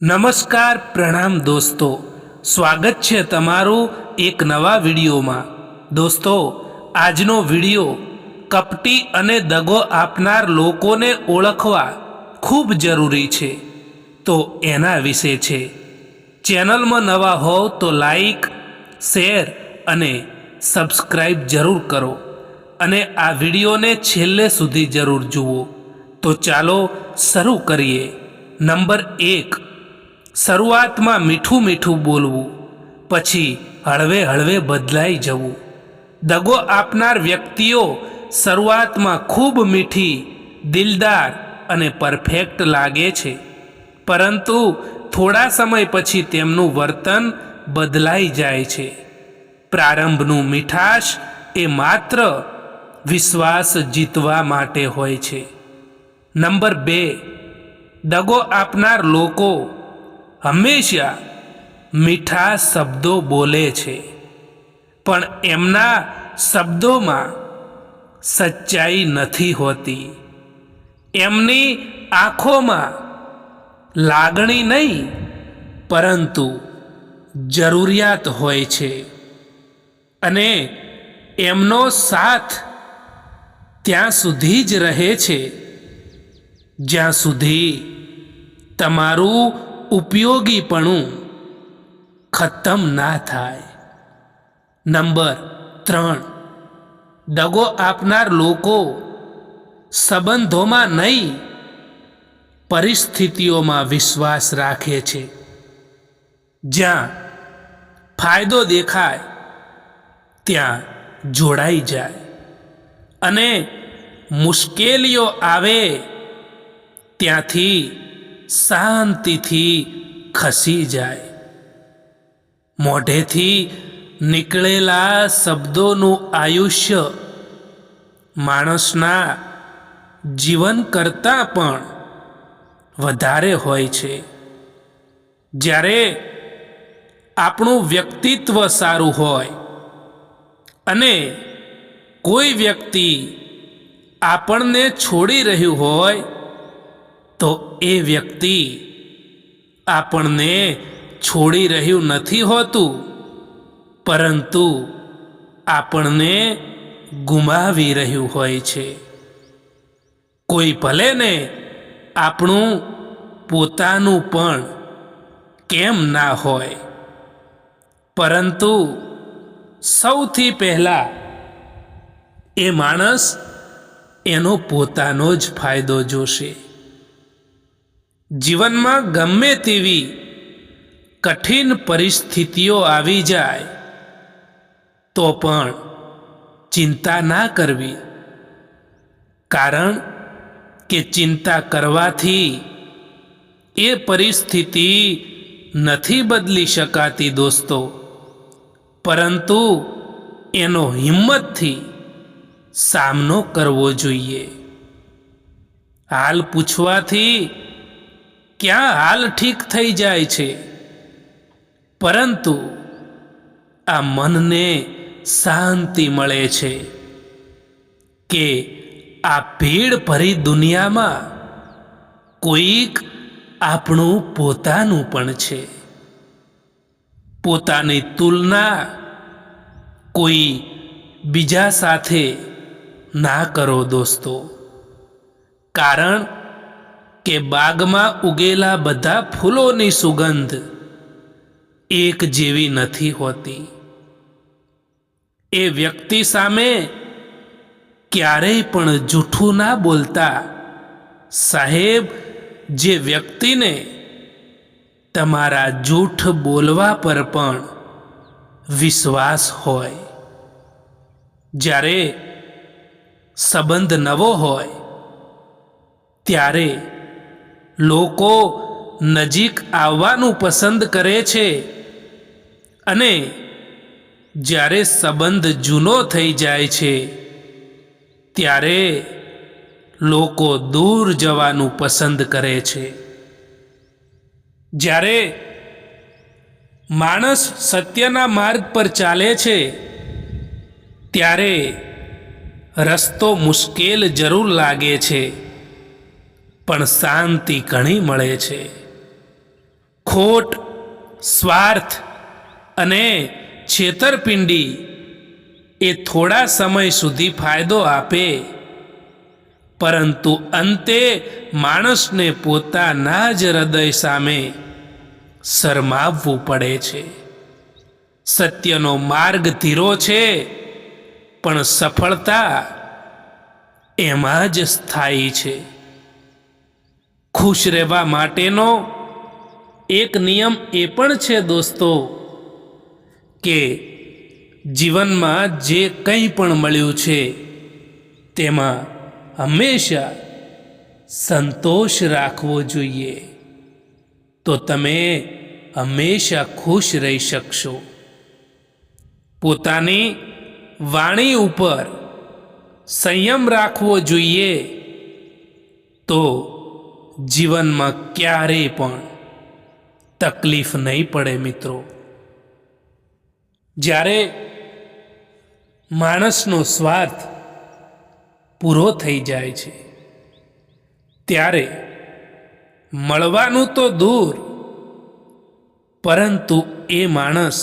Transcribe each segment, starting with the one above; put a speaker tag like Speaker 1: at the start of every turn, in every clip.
Speaker 1: નમસ્કાર પ્રણામ દોસ્તો, સ્વાગત છે તમારું એક નવા વિડીયોમાં। દોસ્તો, આજનો વિડીયો કપટી અને દગો આપનાર લોકોને ઓળખવા ખૂબ જરૂરી છે, તો એના વિશે છે। ચેનલમાં નવા હોવ તો લાઈક, શેર અને સબસ્ક્રાઈબ જરૂર કરો અને આ વિડીયોને છેલ્લે સુધી જરૂર જુઓ। તો ચાલો શરૂ કરીએ। નંબર 1, શરૂઆતમાં મીઠું મીઠું બોલવું, પછી હળવે હળવે બદલાઈ જવું। દગો આપનાર વ્યક્તિઓ શરૂઆતમાં ખૂબ મીઠી, દિલદાર અને પરફેક્ટ લાગે છે, પરંતુ થોડા સમય પછી તેમનું વર્તન બદલાઈ જાય છે। પ્રારંભનું મીઠાશ એ માત્ર વિશ્વાસ જીતવા માટે હોય છે। નંબર 2, દગો આપનાર લોકો હંમેશા મીઠા શબ્દો બોલે છે, પણ એમના શબ્દોમાં સચ્ચાઈ નથી હોતી। એમની આંખોમાં લાગણી નહીં, પરંતુ જરૂરિયાત હોય છે, અને એમનો સાથ ત્યાં સુધી જ રહે છે જ્યાં સુધી તમારું ઉપયોગીપણું ખતમ ના થાય। નંબર 3, દગો આપનાર લોકો સંબંધોમાં નહીં, પરિસ્થિતિઓમાં વિશ્વાસ રાખે છે। જ્યાં ફાયદો દેખાય ત્યાં જોડાઈ જાય, અને મુશ્કેલીઓ આવે ત્યાંથી શાંતિથી ખસી જાય। મોઢેથી નીકળેલા શબ્દોનું આયુષ્ય માણસના જીવન કરતાં પણ વધારે હોય છે। જ્યારે આપણું વ્યક્તિત્વ સારું હોય અને કોઈ વ્યક્તિ આપણને છોડી રહ્યું હોય, તો એ વ્યક્તિ આપણને છોડી રહ્યું નથી હોતું, પરંતુ આપણને ગુમાવી રહ્યું હોય છે। કોઈ ભલે ને આપણું પોતાનું પણ કેમ ના હોય, પરંતુ સૌથી પહેલાં એ માણસ એનો પોતાનો જ ફાયદો જોશે। જીવનમાં ગમે તેવી કઠિન પરિસ્થિતિઓ આવી જાય તો પણ ચિંતા ના કરવી, કારણ કે ચિંતા કરવાથી એ પરિસ્થિતિ નથી બદલી શકાતી દોસ્તો, પરંતુ એનો હિંમતથી સામનો કરવો જોઈએ। હાલ પૂછવાથી ક્યાં હાલ ઠીક થઈ જાય છે, પરંતુ આ મનને શાંતિ મળે છે કે આ ભીડ ભરી દુનિયામાં કોઈક આપણું પોતાનું પણ છે। પોતાની તુલના કોઈ બીજા સાથે ના કરો દોસ્તો, કારણ કે બાગમાં ઉગેલા બધા ફૂલોની સુગંધ એક જેવી નથી હોતી। એ વ્યક્તિ સામે ક્યારેય પણ જૂઠું ના બોલતા સાહેબ। જે વ્યક્તિને તમારા જૂઠ બોલવા પર પણ વિશ્વાસ હોય, જ્યારે સંબંધ નવો હોય ત્યારે લોકો નજીક આવવાનું પસંદ કરે છે, અને જ્યારે સંબંધ જૂનો થઈ જાય છે ત્યારે લોકો દૂર જવાનું પસંદ કરે છે। જ્યારે માણસ સત્યના માર્ગ પર ચાલે છે ત્યારે રસ્તો મુશ્કેલ જરૂર લાગે છે, પણ શાંતિ ઘણી મળે છે। ખોટ, સ્વાર્થ અને છેતરપિંડી એ થોડા સમય સુધી ફાયદો આપે, પરંતુ અંતે માણસને પોતાના જ હૃદય સામે શરમાવવું પડે છે. સત્યનો માર્ગ ધીરો છે, પણ સફળતા એમાં જ સ્થાયી છે. ખુશ રહેવા માટેનો એક નિયમ એ પણ છે દોસ્તો કે જીવનમાં જે કંઈ પણ મળ્યું છે તેમાં હંમેશા સંતોષ રાખવો જોઈએ, તો તમે હંમેશા ખુશ રહી શકશો. પોતાની વાણી ઉપર સંયમ રાખવો જોઈએ, તો જીવનમાં ક્યારેય પણ તકલીફ નહીં પડે મિત્રો. જ્યારે માણસનો સ્વાર્થ પૂરો થઈ જાય છે ત્યારે મળવાનું તો દૂર, પરંતુ એ માણસ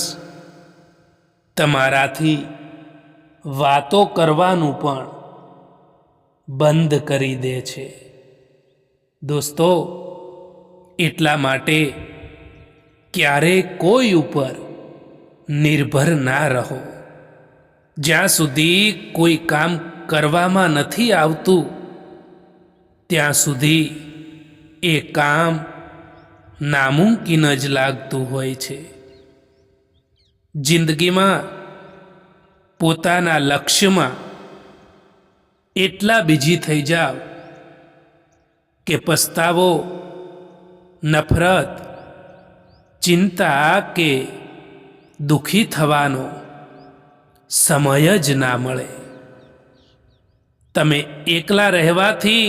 Speaker 1: તમારાથી વાતો કરવાનું પણ બંધ કરી દે છે. દોસ્તો, એટલા માટે ક્યારેય કોઈ ઉપર નિર્ભર ના રહો. જ્યાં સુધી કોઈ કામ કરવામાં નથી આવતું ત્યાં સુધી એ કામ નામુમકિન જ લાગતું હોય છે. જિંદગીમાં પોતાના લક્ષ્યમાં એટલા બીજી થઈ જાઓ કે પસ્તાવો, નફરત, ચિંતા કે દુઃખી થવાનો સમય જ ના મળે. તમે એકલા રહેવાથી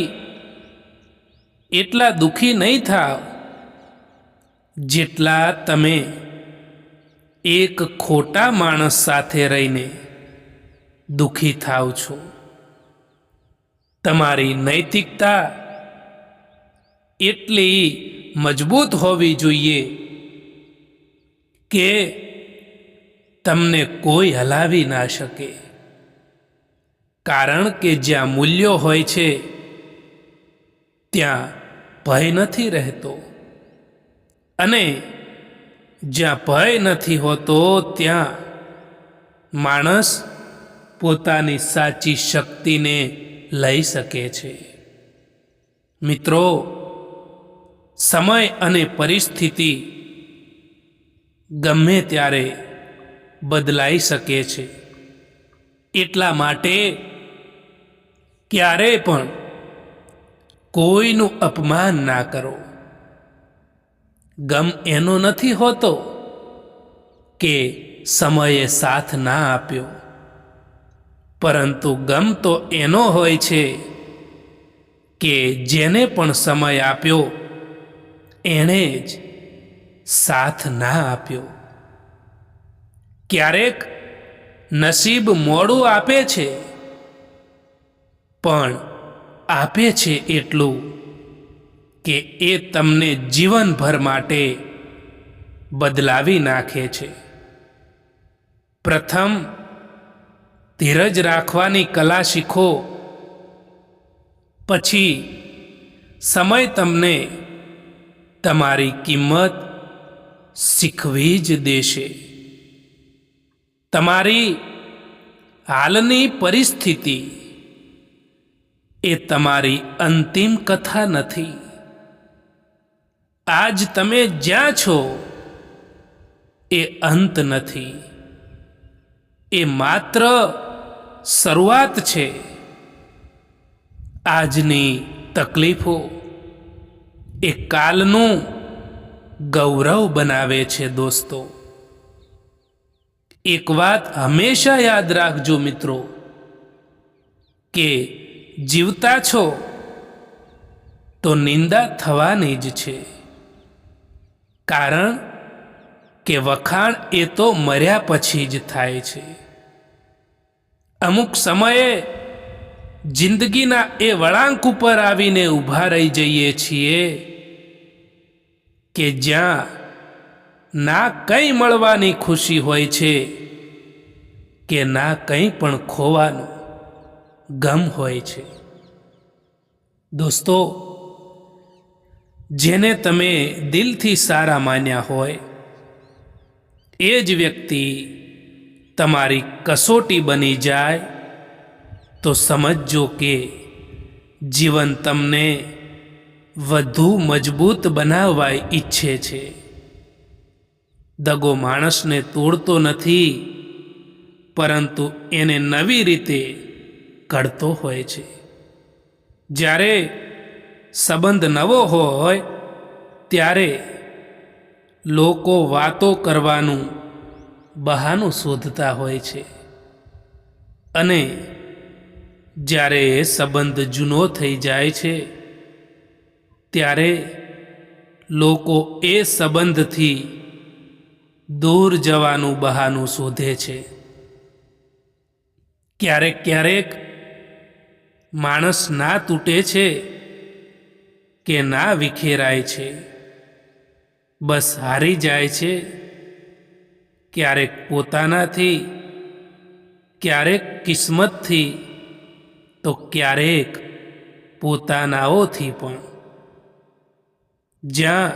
Speaker 1: એટલા દુઃખી નહીં થાવ જેટલા તમે એક ખોટા માણસ સાથે રહીને દુઃખી થાવ છો. તમારી નૈતિકતા એટલી મજબૂત હોવી જોઈએ કે તમને કોઈ હલાવી ના શકે, કારણ કે જ્યાં મૂલ્યો હોય છે ત્યાં ભય નથી રહેતો, અને જ્યાં ભય નથી હોતો ત્યાં માણસ પોતાની સાચી શક્તિને લઈ શકે છે. મિત્રો, સમય અને પરિસ્થિતિ ગમે ત્યારે બદલાઈ શકે છે. એટલા માટે ક્યારેય પણ કોઈનું અપમાન ના કરો. ગમ એનો નથી હોતો કે સમયે સાથ ના આપ્યો, પરંતુ ગમ તો એનો હોય છે કે જેને પણ સમય આપ્યો એણે જ સાથ ના આપ્યો. ક્યારેક નસીબ મોડું આપે છે, પણ આપે છે એટલું કે એ તમને જીવનભર માટે બદલાવી નાખે છે. પ્રથમ ધીરજ રાખવાની કલા શીખો, પછી સમય તમને તમારી કિંમત શીખવી જ દેશે. તમારી હાલની પરિસ્થિતિ એ તમારી અંતિમ કથા નથી. આજ તમે જ્યાં છો એ અંત નથી, એ માત્ર શરૂઆત છે. આજની તકલીફો એ કાલનું ગૌરવ બનાવે છે. દોસ્તો, એક વાત હંમેશા યાદ રાખજો મિત્રો, કે જીવતા છો તો નિંદા થવાની જ છે, કારણ કે વખાણ એ તો મર્યા પછી જ થાય છે. અમુક સમયે જિંદગીના એ વળાંક ઉપર આવીને ઊભા રહી જઈએ છીએ કે જ્યાં ના કંઈ મળવાની ખુશી હોય છે કે ના કંઈ પણ ખોવાનો ગમ હોય છે. દોસ્તો, જેને તમે દિલથી સારા માન્યા હોય એ જ વ્યક્તિ તમારી કસોટી બની જાય તો સમજજો કે જીવન તમને વધુ મજબૂત બનાવવા ઈચ્છે છે. દગો માણસને તોડતો નથી, પરંતુ એને નવી રીતે ઘડતો હોય છે. જ્યારે સંબંધ નવો હોય ત્યારે લોકો વાતો કરવાનું બહાનું શોધતા હોય છે, અને જ્યારે સંબંધ જૂનો થઈ જાય છે ત્યારે લોકો એ સંબંધથી દૂર જવાનું બહાનું શોધે છે. ક્યારેક ક્યારેક માણસ ના તૂટે છે કે ના વિખેરાય છે, બસ હારી જાય છે. ક્યારેક પોતાનાથી, ક્યારેક કિસ્મતથી, તો ક્યારેક પોતાનાઓથી પણ. જ્યાં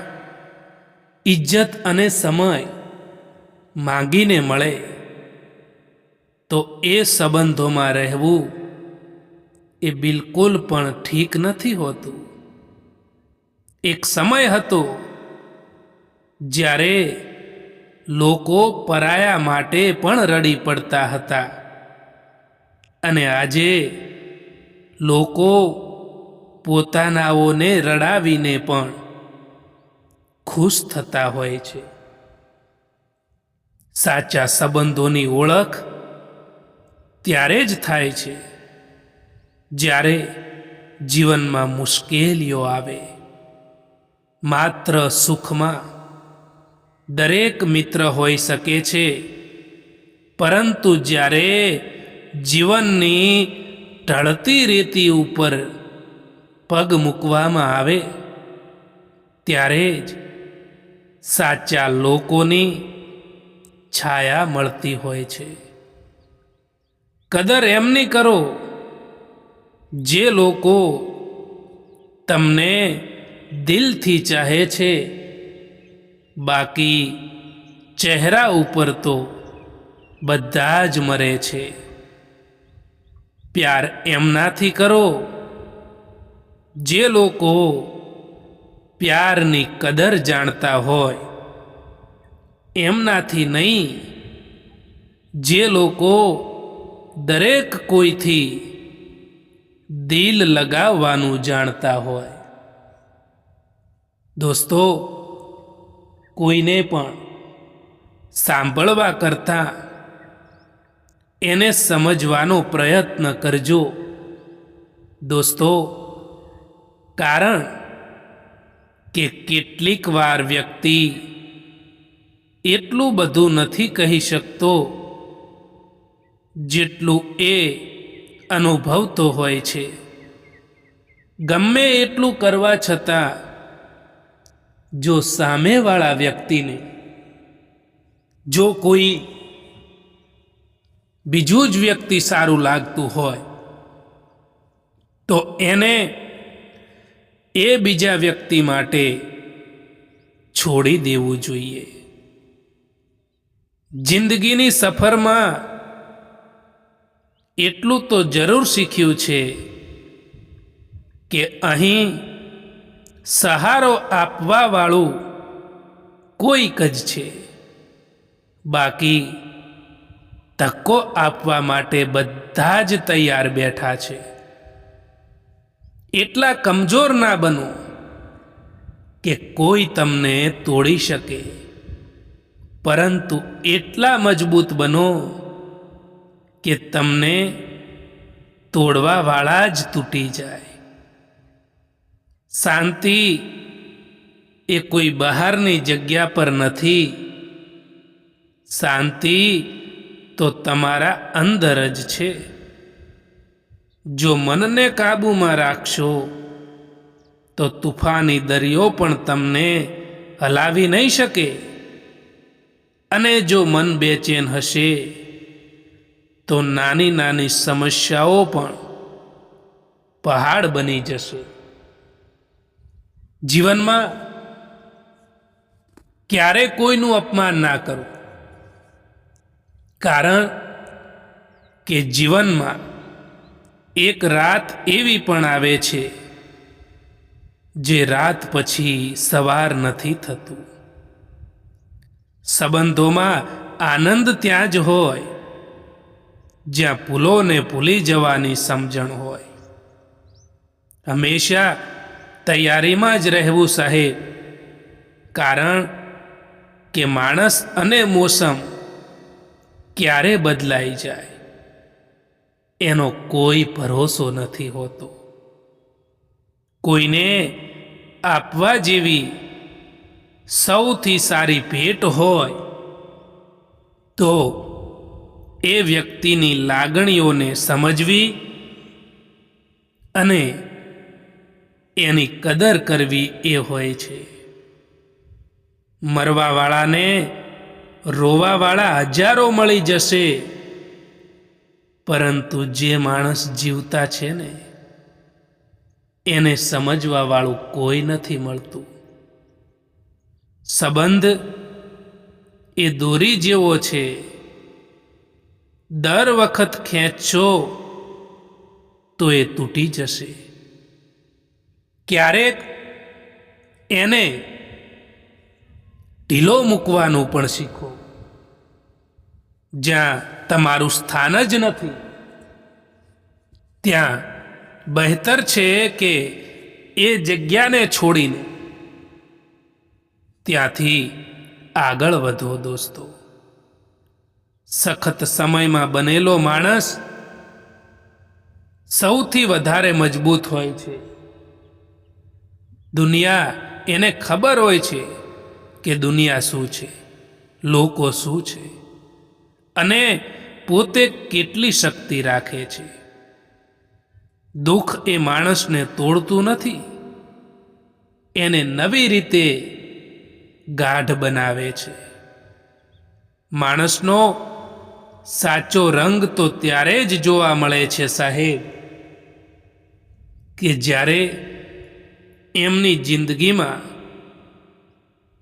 Speaker 1: ઇજ્જત અને સમય માંગીને મળે તો એ સંબંધોમાં રહેવું એ બિલકુલ પણ ઠીક નથી હોતું. એક સમય હતો જ્યારે લોકો પરાયા માટે પણ રડી પડતા હતા, અને આજે લોકો પોતાનાઓને રડાવીને પણ ખુશ થતા હોય છે. સાચા સંબંધોની ઓળખ ત્યારે જ થાય છે જ્યારે જીવનમાં મુશ્કેલીઓ આવે. માત્ર સુખમાં દરેક મિત્ર હોઈ શકે છે, પરંતુ જ્યારે જીવનની ઢળતી રેતી ઉપર પગ મૂકવામાં આવે ત્યારે જ સાચા લોકોની છાયા મળતી હોય છે. કદર એમની કરો જે લોકો તમને દિલથી ચાહે છે, બાકી ચહેરા ઉપર તો બધા જ મરે છે. પ્યાર એમનાથી કરો જે લોકો પ્યારની કદર જાણતા હોય, એમનાથી નહીં જે લોકો દરેક કોઈથી દિલ લગાવવાનું જાણતા હોય. દોસ્તો, કોઈને પણ સાંભળવા કરતાં એને સમજવાનો પ્રયત્ન કરજો. દોસ્તો, કારણ કે કેટલીક વાર વ્યક્તિ એટલું બધું નથી કહી શકતો જેટલું એ અનુભવતો હોય છે. ગમે એટલું કરવા છતાં જો સામેવાળા વ્યક્તિને જો કોઈ બીજું જ વ્યક્તિ સારું લાગતું હોય તો એને એ બીજા વ્યક્તિ માટે છોડી દેવું જોઈએ. જિંદગીની સફરમાં એટલું તો જરૂર શીખ્યું છે કે અહીં સહારો આપવા વાળું કોઈક જ છે, બાકી ધક્કો આપવા માટે બધા જ તૈયાર બેઠા છે. એટલા કમજોર ના બનો કે કોઈ તમને તોડી શકે, પરંતુ એટલા મજબૂત બનો કે તમને તોડવા વાળા જ તૂટી જાય. શાંતિ એ કોઈ બહારની જગ્યા પર નથી, શાંતિ તો તમારા અંદર જ છે. જો મનને કાબૂમાં રાખશો તો તુફાની દરિયો પણ તમને હલાવી નહીં શકે. અને જો મન બેચેન હશે તો નાની નાની સમસ્યાઓ પણ પહાડ બની જશે. જીવનમાં ક્યારે કોઈનું અપમાન ના કરો, કારણ કે જીવનમાં એક રાત એવી પણ આવે છે જે રાત પછી સવાર નથી થતું. સંબંધોમાં આનંદ ત્યાં જ હોય જ્યાં ભૂલોને ભૂલી જવાની સમજણ હોય. હંમેશા તૈયારીમાં જ રહેવું સાહેબ, કારણ કે માણસ અને મોસમ ક્યારે બદલાઈ જાય એનો કોઈ ભરોસો નથી હોતો. કોઈને આપવા જેવી સૌથી સારી ભેટ હોય તો એ વ્યક્તિની લાગણીઓને સમજવી અને એની કદર કરવી એ હોય છે. મરવાવાળાને રોવાવાળા હજારો મળી જશે, પરંતુ જે માણસ જીવતા છે ને એને સમજવા વાળું કોઈ નથી મળતું. સંબંધ એ દોરી જેવો છે, દર વખત ખેંચશો તો એ તૂટી જશે. ક્યારેક એને ઢીલો મૂકવાનું પણ શીખો. જ્યાં તમારું સ્થાન જ નથી ત્યાં બહેતર છે કે એ જગ્યાને છોડીને ત્યાંથી આગળ વધો દોસ્તો. સખત સમયમાં બનેલો માણસ સૌથી વધારે મજબૂત હોય છે. દુનિયા એને ખબર હોય છે કે દુનિયા શું છે, લોકો શું છે અને પોતે કેટલી શક્તિ રાખે છે. દુઃખ એ માણસને તોડતું નથી, એને નવી રીતે ગાઢ બનાવે છે. માણસનો સાચો રંગ તો ત્યારે જ જોવા મળે છે સાહેબ કે જ્યારે એમની જિંદગીમાં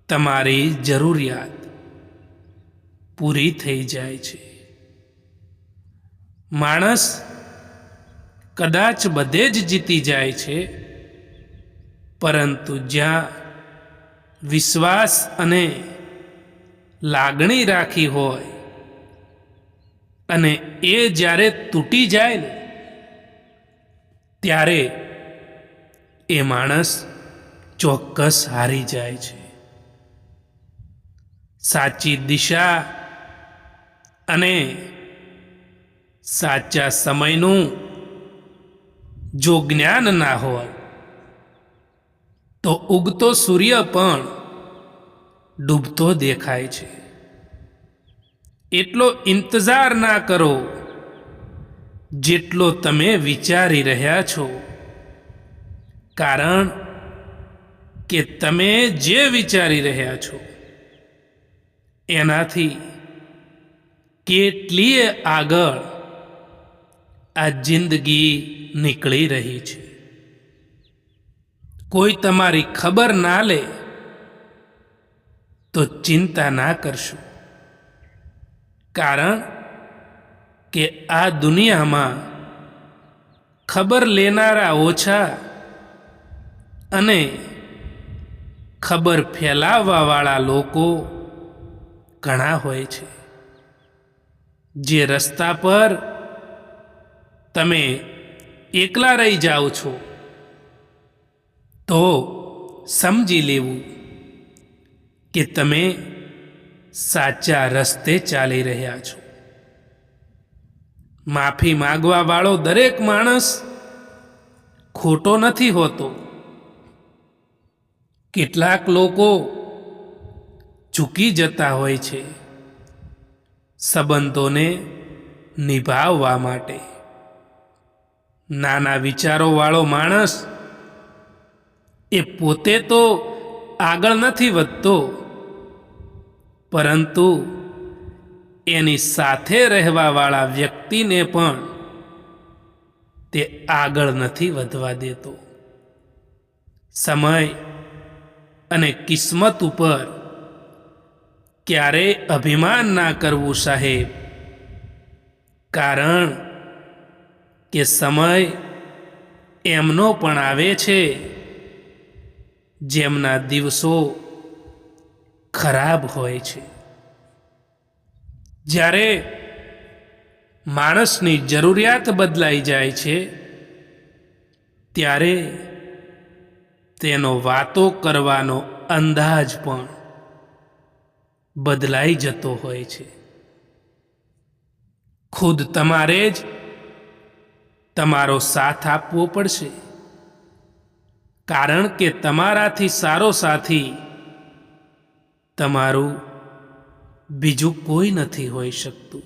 Speaker 1: તમારી જરૂરિયાત પૂરી થઈ જાય છે. માણસ કદાચ બધે જ જીતી જાય છે, પરંતુ જ્યાં વિશ્વાસ અને લાગણી રાખી હોય અને એ જ્યારે તૂટી જાય ને ત્યારે એ માણસ ચોક્કસ હારી જાય છે. સાચી દિશા અને સાચા સમયનું જો જ્ઞાન ના હોય તો ઉગતો સૂર્ય પણ ડૂબતો દેખાય છે. એટલો ઇંતજાર ના કરો જેટલો તમે વિચારી રહ્યા છો, કારણ કે તમે જે વિચારી રહ્યા છો એનાથી કેટલીય આગળ આ જિંદગી નીકળી રહી છે. કોઈ તમારી ખબર ના લે તો ચિંતા ના કરશો, કારણ કે આ દુનિયામાં ખબર લેનારા ઓછા અને ખબર ફેલાવવાવાળા લોકો ઘણા હોય છે. જે રસ્તા પર તમે એકલા રહી જાઓ છો તો સમજી લેવું કે તમે સાચા રસ્તે ચાલી રહ્યા છો. માફી માંગવા વાળો દરેક માણસ ખોટો નથી હોતો. કેટલાક લોકો ઝૂકી જતા હોય છે સંબંધોને નિભાવવા માટે. નાના વિચારો વાળો માણસ એ પોતે તો આગળ નથી વધતો, પરંતુ એની સાથે રહેવાવાળા વ્યક્તિને પણ તે આગળ નથી વધવા દેતો. સમય અને કિસ્મત ઉપર ક્યારેય અભિમાન ના કરવું સાહેબ, કારણ કે સમય એમનો પણ આવે છે જેમના દિવસો ખરાબ હોય છે. જ્યારે માણસની જરૂરિયાત બદલાઈ જાય છે ત્યારે તેનો વાતો કરવાનો અંદાજ પણ બદલાઈ જતો હોય છે. ખુદ તમારે જ તમારો સાથ આપવો પડશે, કારણ કે તમારાથી સારો સાથી તમારું બીજું કોઈ નથી હોઈ શકતું.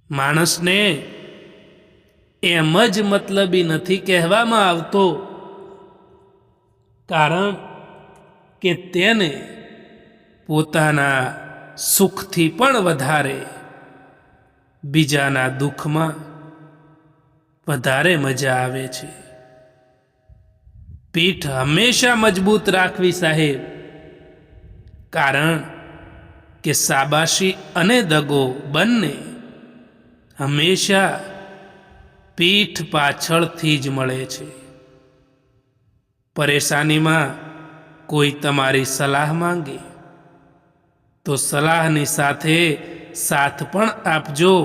Speaker 1: માણસને એમ જ મતલબી નથી કહેવામાં આવતો, કારણ કે તેને પોતાના સુખથી પણ વધારે બીજાના દુઃખમાં વધારે મજા આવે છે. પીઠ હંમેશા મજબૂત રાખવી સાહેબ, કારણ કે શાબાશી અને દગો બંને હંમેશા પીઠ પાછળથી જ મળે છે. પરેશાનીમાં કોઈ તમારી સલાહ માંગે તો સલાહની સાથે સાથ પણ આપજો,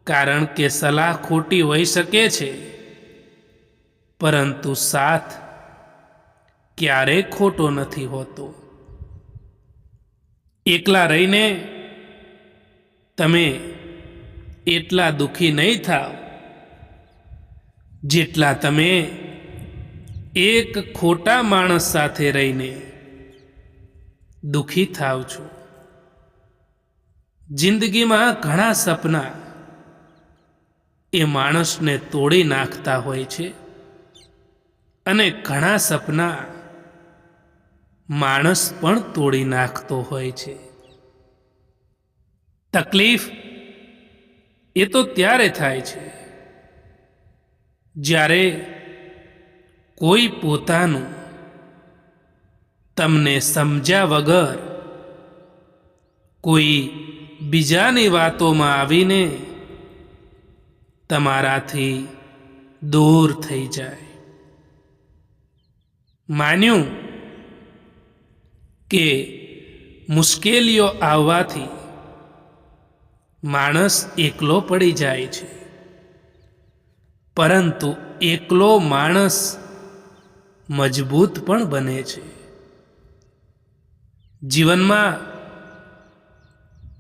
Speaker 1: કારણ કે સલાહ ખોટી હોઈ શકે છે, પરંતુ સાથ ક્યારેય ખોટો નથી હોતો. એકલા રહીને તમે એટલા દુઃખી નહીં થાવ જેટલા તમે એક ખોટા માણસ સાથે રહીને દુઃખી થાવ છો. જિંદગીમાં ઘણા સપના એ માણસને તોડી નાખતા હોય છે, અને ઘણા સપના માણસ પણ તોડી નાખતો હોય છે. તકલીફ એ તો ત્યારે થાય છે જ્યારે કોઈ પોતાનું તમને સમજ્યા વગર કોઈ બીજાની વાતોમાં આવીને તમારાથી દૂર થઈ જાય. માન્યું કે મુશ્કેલીઓ આવવાથી માણસ એકલો પડી જાય છે, પરંતુ એકલો માણસ મજબૂત પણ બને છે. જીવનમાં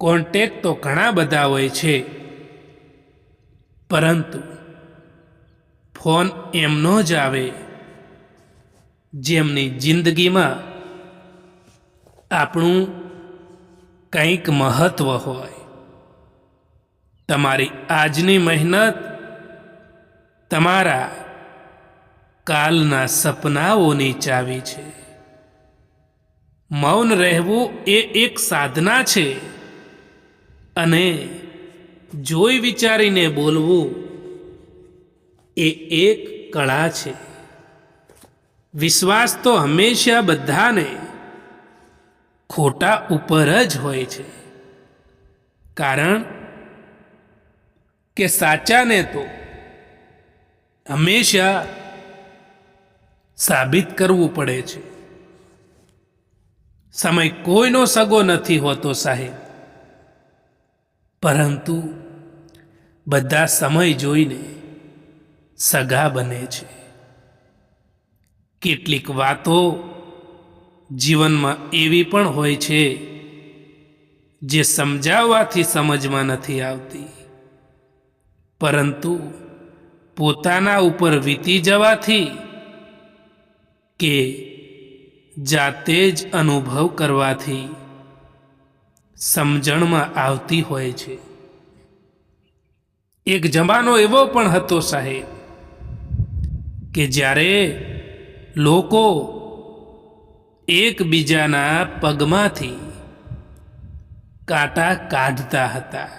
Speaker 1: કોન્ટેક્ટ તો ઘણા બધા હોય છે, પરંતુ ફોન એમનો જ આવે જેમની જિંદગીમાં આપણું કંઈક મહત્વ હોય. તમારી આજની મહેનત તમારા કાલના સપનાઓની ચાવી છે. મૌન રહેવું એ એક સાધના છે, અને જોઈ વિચારીને બોલવું એ એક કળા છે. વિશ્વાસ તો હંમેશા બધાને ખોટા ઉપર જ હોય છે, કારણ કે સાચાને તો હંમેશા સાબિત કરવું પડે છે. સમય કોઈનો સગો નથી હોતો સાહેબ, પરંતુ બધા સમય જોઈને સગા બને છે. કેટલીક વાતો જીવનમાં એવી પણ હોય છે જે સમજાવવાથી સમજમાં નથી આવતી, પરંતુ પોતાના ઉપર વીતી જવાથી કે જાતે જ અનુભવ કરવાથી સમજણમાં આવતી હોય છે. એક જમાનો એવો પણ હતો સાહેબ કે જ્યારે લોકો એકબીજાના પગમાંથી કાંટા કાઢતા હતા.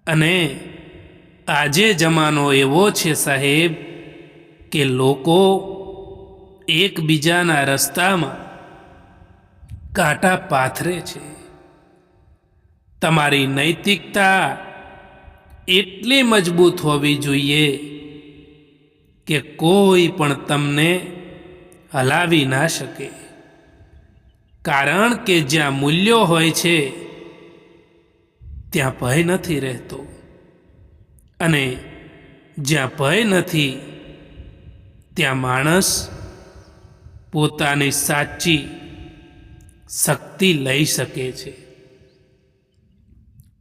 Speaker 1: અને આજે જમાનો એવો છે સાહેબ કે લોકો એકબીજાના રસ્તામાં કાંટા પાથરે છે. તમારી નૈતિકતા એટલી મજબૂત હોવી જોઈએ કે કોઈ પણ તમને હલાવી ના શકે. કારણ કે જ્યાં મૂલ્યો હોય છે ત્યાં ભય નથી રહેતો, અને જ્યાં ભય નથી ત્યાં માણસ પોતાની સાચી શક્તિ લઈ શકે છે.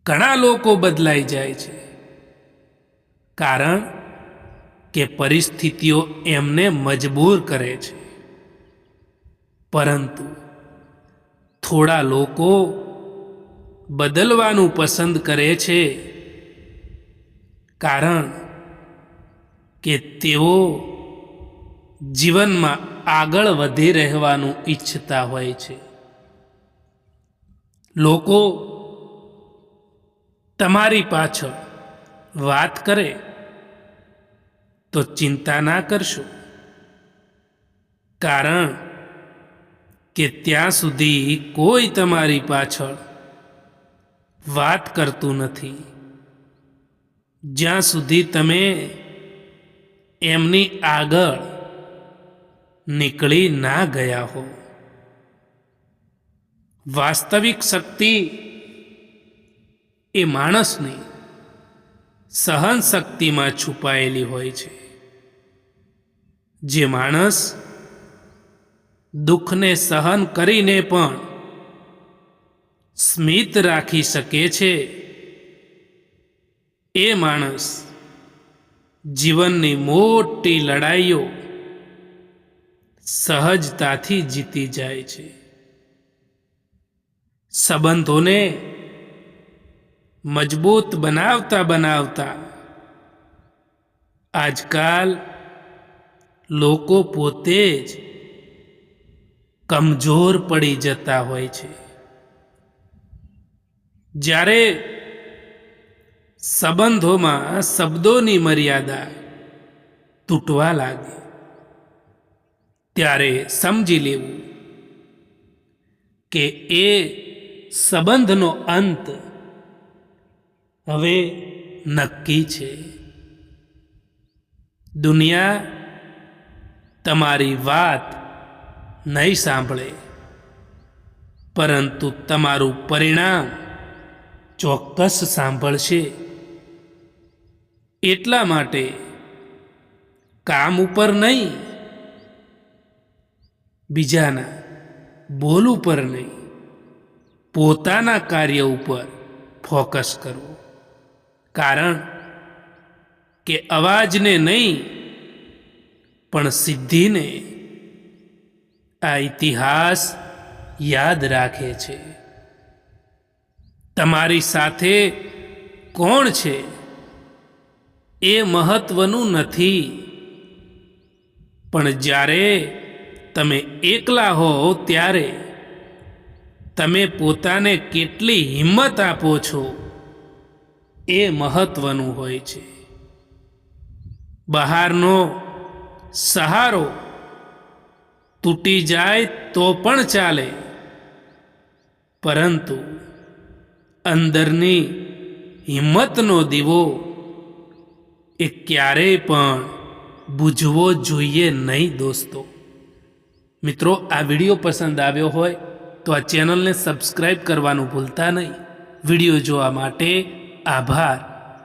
Speaker 1: ઘણા લોકો બદલાઈ જાય છે કારણ કે પરિસ્થિતિઓ એમને મજબૂર કરે છે. પરંતુ થોડા લોકો બદલવાનું પસંદ કરે છે કારણ કે તેઓ જીવનમાં આગળ વધી રહેવાનું ઈચ્છતા હોય છે. લોકો તમારી પાછળ વાત કરે તો ચિંતા ના કરશો, કારણ કે ત્યાં સુધી કોઈ તમારી પાછળ વાત કરતું નથી જ્યાં સુધી તમે એમની આગળ નીકળી ના ગયા હો. વાસ્તવિક શક્તિ એ માણસની સહન શક્તિમાં છુપાયેલી હોય છે. જે માણસ દુઃખને સહન કરીને પણ સ્મિત રાખી શકે છે, એ માણસ જીવનની મોટી લડાઈઓ સહજતાથી જીતી જાય છે. સંબંધોને મજબૂત બનાવતા બનાવતા આજકાલ લોકો પોતે જ કમજોર પડી જતા હોય છે. જ્યારે સંબંધોમાં શબ્દોની મર્યાદા તૂટવા લાગે ત્યારે સમજી લેવું કે એ સંબંધનો અંત હવે નક્કી છે. દુનિયા તમારી વાત નહીં સાંભળે, પરંતુ તમારું પરિણામ ચોક્કસ સાંભળશે. એટલા માટે કામ ઉપર નહીં, બીજાના બોલ ઉપર નહીં, પોતાના કાર્ય ઉપર ફોકસ કરો. કારણ કે અવાજને નહીં પણ સિદ્ધિને આ ઇતિહાસ યાદ રાખે છે. તમારી સાથે કોણ છે એ મહત્વનું નથી, પણ જ્યારે તમે એકલા હો ત્યારે તમે પોતાને કેટલી હિંમત આપો છો એ મહત્વનું હોય છે. બહારનો સહારો તૂટી જાય તો પણ ચાલે, પરંતુ અંદરની હિંમતનો દીવો એ ક્યારેય પણ બુઝવો જોઈએ નહીં. દોસ્તો મિત્રો, આ વિડીયો પસંદ આવ્યો હોય તો આ ચેનલને સબસ્ક્રાઈબ કરવાનું ભૂલતા નહીં. વિડીયો જોવા માટે આભાર.